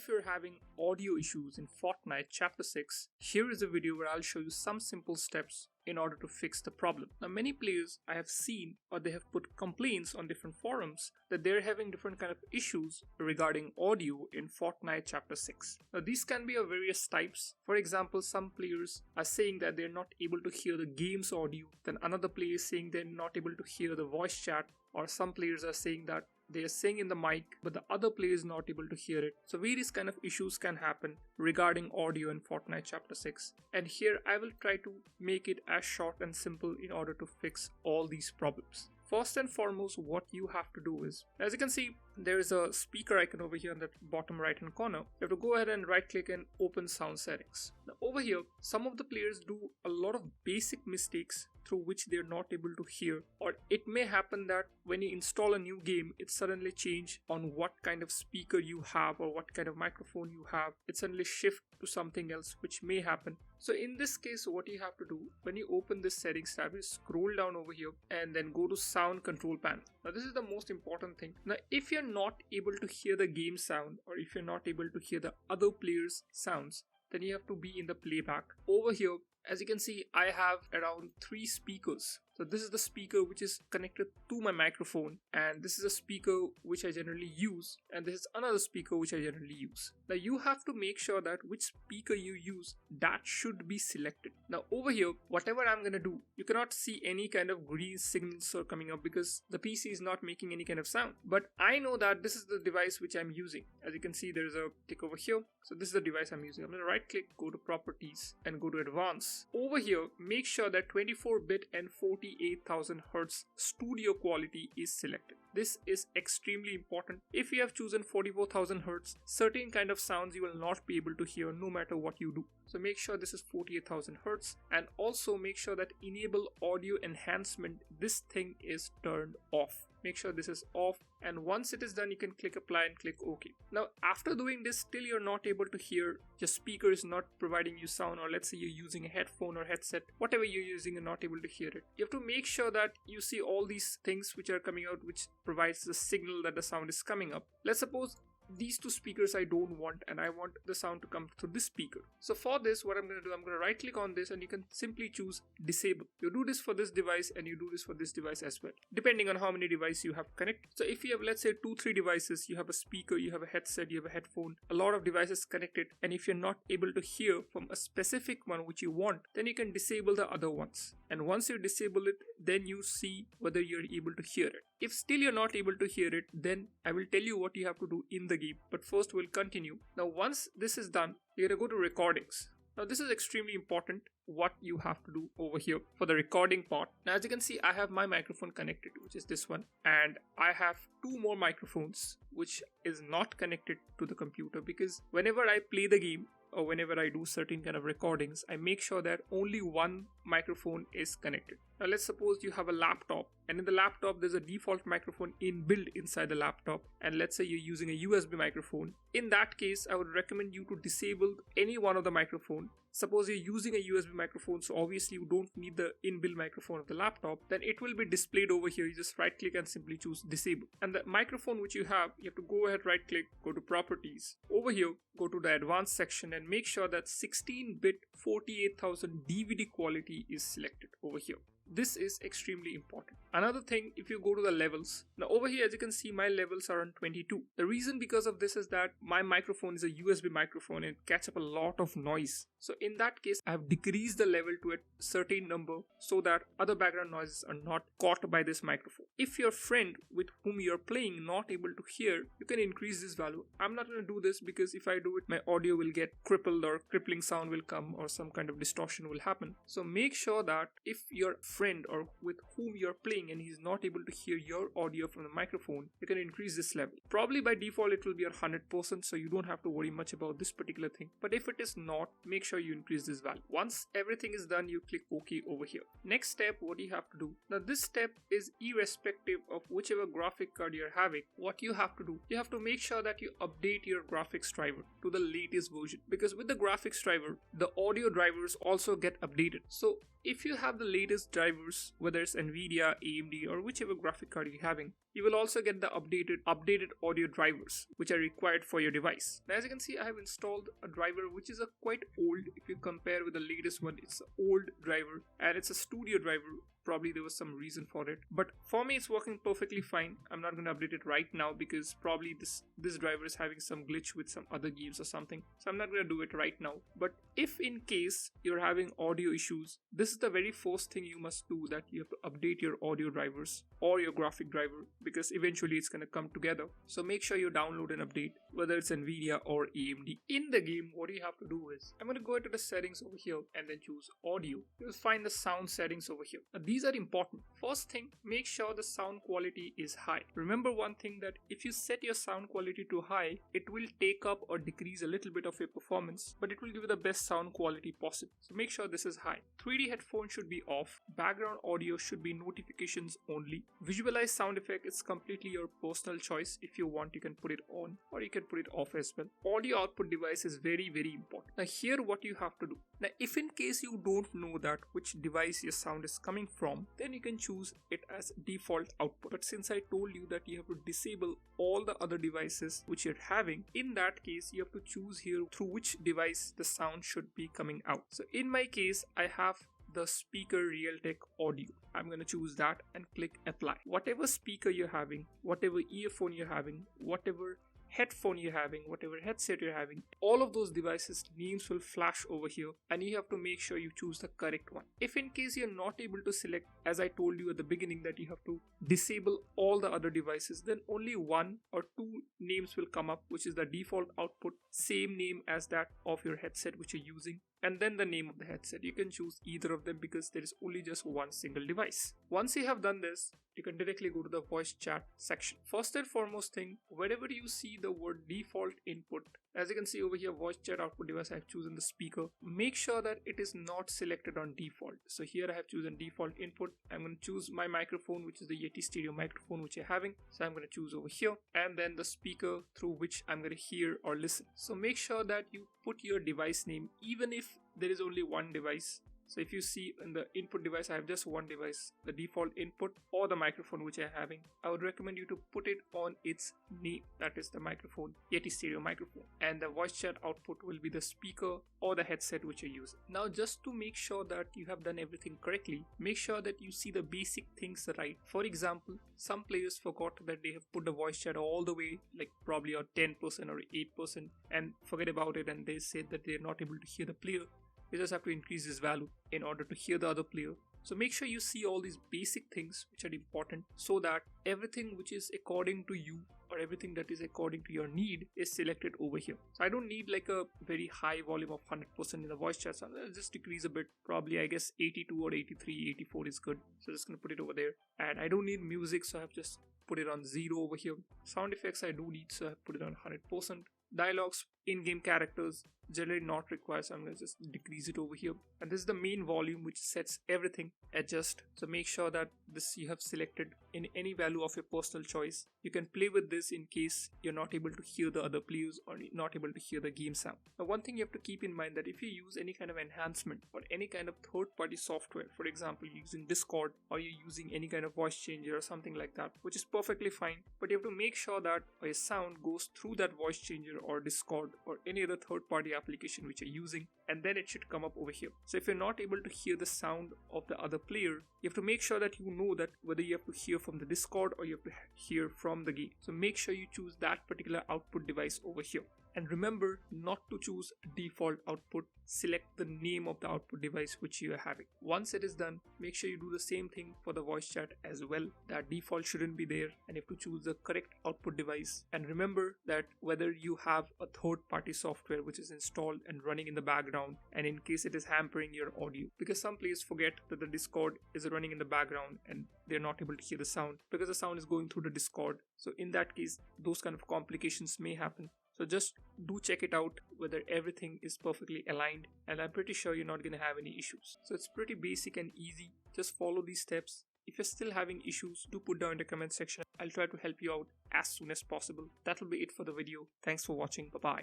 if you're having audio issues in Fortnite Chapter 6, here is a video where I'll show you some simple steps in order to fix the problem. Now, many players I have seen, or they have put complaints on different forums that they're having different kind of issues regarding audio in Fortnite Chapter 6. Now, these can be of various types. For example, some players are saying that they're not able to hear the game's audio, then another player is saying they're not able to hear the voice chat, or some players are saying that they are saying in the mic but the other player is not able to hear it. So various kind of issues can happen regarding audio in Fortnite Chapter 6, and here I will try to make it as short and simple in order to fix all these problems. First and foremost, what you have to do is, as you can see, there is a speaker icon over here in the bottom right hand corner. You have to go ahead and right click and open sound settings. Now over here, some of the players do a lot of basic mistakes through which they are not able to hear, or it may happen that when you install a new game, it suddenly change on what kind of speaker you have or what kind of microphone you have. It suddenly shift to something else, which may happen. So in this case, what you have to do when you open this settings tab is scroll down over here and then go to sound control panel. Now this is the most important thing. Now if you're not able to hear the game sound, or if you're not able to hear the other players sounds, then you have to be in the playback. Over here, as you can see, I have around 3 speakers. So this is the speaker which is connected to my microphone, and this is a speaker which I generally use, and this is another speaker which I generally use. Now you have to make sure that which speaker you use, that should be selected. Now over here, whatever I'm gonna do, you cannot see any kind of green signals are coming up because the PC is not making any kind of sound. But I know that this is the device which I'm using. As you can see, there's a tick over here. So this is the device I'm using. I'm gonna right click, go to properties and go to advanced. Over here, make sure that 24-bit and 48,000 Hz studio quality is selected. This is extremely important. If you have chosen 44,000 Hz, certain kind of sounds you will not be able to hear no matter what you do. So make sure this is 48,000 Hz, and also make sure that enable audio enhancement, this thing is turned off. Make sure this is off, and once it is done, you can click apply and click OK. Now after doing this, still you're not able to hear, your speaker is not providing you sound, or let's say you're using a headphone or headset, whatever you're using and not able to hear it. You have to make sure that you see all these things which are coming out, which provides the signal that the sound is coming up. Let's suppose these 2 speakers I don't want, and I want the sound to come through this speaker. So for this, what I'm going to do, I'm going to right click on this, and you can simply choose disable. You do this for this device and you do this for this device as well, depending on how many devices you have connected. So if you have, let's say, 2-3 devices, you have a speaker, you have a headset, you have a headphone, a lot of devices connected, and if you're not able to hear from a specific one which you want, then you can disable the other ones. And once you disable it, then you see whether you're able to hear it. If still you're not able to hear it, then I will tell you what you have to do in the game. But first we'll continue. Now once this is done, you're gonna go to recordings. Now this is extremely important what you have to do over here for the recording part. Now as you can see, I have my microphone connected, which is this one, and I have 2 more microphones which is not connected to the computer, because whenever I play the game or whenever I do certain kind of recordings, I make sure that only one microphone is connected. Now let's suppose you have a laptop, and in the laptop there's a default microphone inbuilt inside the laptop, and let's say you're using a USB microphone. In that case, I would recommend you to disable any one of the microphone. Suppose you're using a USB microphone, so obviously you don't need the inbuilt microphone of the laptop, then it will be displayed over here. You just right click and simply choose disable. And the microphone which you have to go ahead, right click, go to properties. Over here, go to the advanced section and make sure that 16-bit 48,000 DVD quality is selected over here. This is extremely important. Another thing, if you go to the levels, now over here as you can see, my levels are on 22. The reason because of this is that my microphone is a USB microphone and it catches up a lot of noise. So in that case, I have decreased the level to a certain number so that other background noises are not caught by this microphone. If your friend with whom you're playing not able to hear, you can increase this value. I'm not going to do this because if I do it, my audio will get crippled, or crippling sound will come, or some kind of distortion will happen. So make sure that if your friend or with whom you're playing and he's not able to hear your audio from the microphone, you can increase this level. Probably by default it will be 100%, so you don't have to worry much about this particular thing. But if it is not, make sure you increase this value. Once everything is done, you click OK over here. Next step, what you have to do. Now this step is irrespective irrespective of whichever graphic card you're having, what you have to do, you have to make sure that you update your graphics driver to the latest version, because with the graphics driver, the audio drivers also get updated. So if you have the latest drivers, whether it's Nvidia, AMD, or whichever graphic card you're having, you will also get the updated audio drivers which are required for your device. Now, as you can see, I have installed a driver which is a quite old. If you compare with the latest one, it's an old driver and it's a studio driver. Probably there was some reason for it, but for me it's working perfectly fine. I'm not going to update it right now because probably this driver is having some glitch with some other games or something, so I'm not going to do it right now. But if in case you're having audio issues, this is the very first thing you must do, that you have to update your audio drivers or your graphic driver, because eventually it's going to come together. So make sure you download and update, whether it's Nvidia or AMD. In the game, what you have to do is, I'm going to go into the settings over here and then choose audio. You'll find the sound settings over here. Now, these are important. First thing, make sure the sound quality is high. Remember one thing, that if you set your sound quality too high, it will take up or decrease a little bit of your performance, but it will give you the best sound quality possible. So make sure this is high. 3D headphones should be off. Background audio should be notifications only. Visualize sound effect is completely your personal choice. If you want, you can put it on or you can put it off as well. Audio output device is very important. Now here what you have to do. Now if in case you don't know that which device your sound is coming from, then you can choose it as default output. But since I told you that you have to disable all the other devices which you're having, in that case you have to choose here through which device the sound should be coming out. So in my case, I have the speaker Realtek audio. I'm going to choose that and click apply. Whatever speaker you're having, whatever earphone you're having, whatever headphone you're having, whatever headset you're having, all of those devices names will flash over here, and you have to make sure you choose the correct one. If in case you're not able to select, as I told you at the beginning, that you have to disable all the other devices, then only one or two names will come up, which is the default output, same name as that of your headset which you're using, and then the name of the headset. You can choose either of them because there is only just one single device. Once you have done this, you can directly go to the voice chat section. First and foremost thing, wherever you see the word default input, as you can see over here, voice chat output device, I have chosen the speaker. Make sure that it is not selected on default. So here I have chosen default input. I'm going to choose my microphone, which is the Yeti stereo microphone which you're having. So I'm going to choose over here, and then the speaker through which I'm going to hear or listen. So make sure that you put your device name, even if there is only one device. So if you see in the input device, I have just one device, the default input or the microphone which I'm having. I would recommend you to put it on its name, that is the microphone, Yeti stereo microphone. And the voice chat output will be the speaker or the headset which you're using. Now just to make sure that you have done everything correctly, make sure that you see the basic things right. For example, some players forgot that they have put the voice chat all the way, like probably on 10% or 8%, and forget about it, and they said that they're not able to hear the player. You just have to increase this value in order to hear the other player. So make sure you see all these basic things which are important, so that everything which is according to you or everything that is according to your need is selected over here. So I don't need like a very high volume of 100% in the voice chat, so I'll just decrease a bit. Probably I guess 82 or 83, 84 is good. So I'm just going to put it over there. And I don't need music, so I've just put it on 0 over here. Sound effects I do need, so I've put it on 100%. Dialogues, in-game characters, generally not required, so I'm going to just decrease it over here. And this is the main volume which sets everything. Adjust. So make sure that this you have selected in any value of your personal choice. You can play with this in case you're not able to hear the other players or not able to hear the game sound. Now one thing you have to keep in mind, that if you use any kind of enhancement or any kind of third-party software, for example using Discord or you're using any kind of voice changer or something like that, which is perfectly fine, but you have to make sure that your sound goes through that voice changer or Discord or any other third-party application which you're using, and then it should come up over here. So if you're not able to hear the sound of the other player, you have to make sure that you know that whether you have to hear from the Discord or you have to hear from the game. So make sure you choose that particular output device over here. And remember not to choose default output, select the name of the output device which you are having. Once it is done, make sure you do the same thing for the voice chat as well. That default shouldn't be there, and you have to choose the correct output device. And remember that whether you have a third-party software which is installed and running in the background, and in case it is hampering your audio, because some players forget that the Discord is running in the background and they're not able to hear the sound because the sound is going through the Discord. So in that case, those kind of complications may happen. So just do check it out whether everything is perfectly aligned, and I'm pretty sure you're not going to have any issues. So it's pretty basic and easy. Just follow these steps If you're still having issues, do put down in the comment section. I'll try to help you out as soon as possible. That'll be it for the video. Thanks for watching. Bye bye.